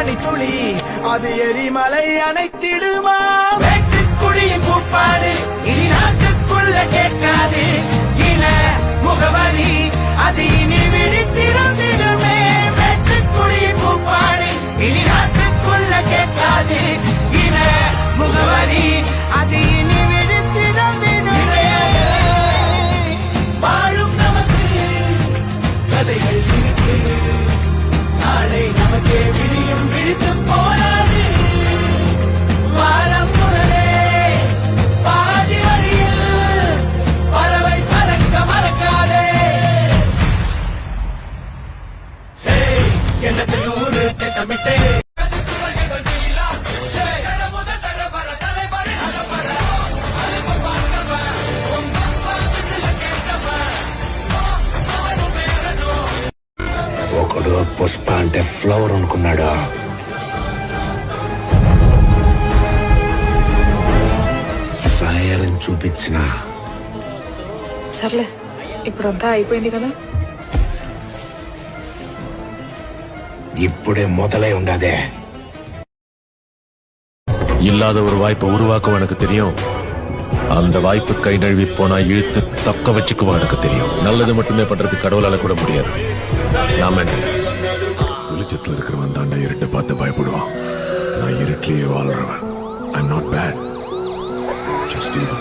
பனித்துளி அது எரிமலை அணைத்திடுமா வேட்டுக்குடியின் கூப்பாடு இனி நாட்டுக்குள்ள கேட்காது இன முகவரி அது இனி விழித்திருந்திடுமே வேட்டுக்குடியின் கூப்பாடு இனி நாட்டுக்குள்ள கேட்காது இன முகவரி அது இனி விழித்திருந்திடுமே வாழும் நமக்கு கதைகள் இருக்கு நாளை நமக்கே விடியும் விழித்து போராது வாரம் முதலே பாதி வழியில் பறவை பறக்க மறக்காதே எண்ணத்து நூறு திட்டமிட்டே ఒకడు పుష్ప అంటే ఫ్లవర్ అనుకున్నాడు. ఫైర్ అని చూపించిన సర్లే ఇప్పుడంతా అయిపోయింది కదా. ఇప్పుడే మొదలై ఉండదే. இல்லாத ஒரு வாய்ப்பை உருவாக்கும் எனக்கு தெரியும். அந்த வாய்ப்பு கை நழுவி போனா இழுத்து தக்க வச்சுக்குவா எனக்கு தெரியும். நல்லது மட்டுமே பண்றது கடவுளால கூட முடியாது. நாம வெளிச்சத்துல இருக்கிறவன் தாண்டா இருட்டை பார்த்து பயப்படுவான். நான் இருட்டிலேயே வாழ்றவன். I'm not bad. Just evil.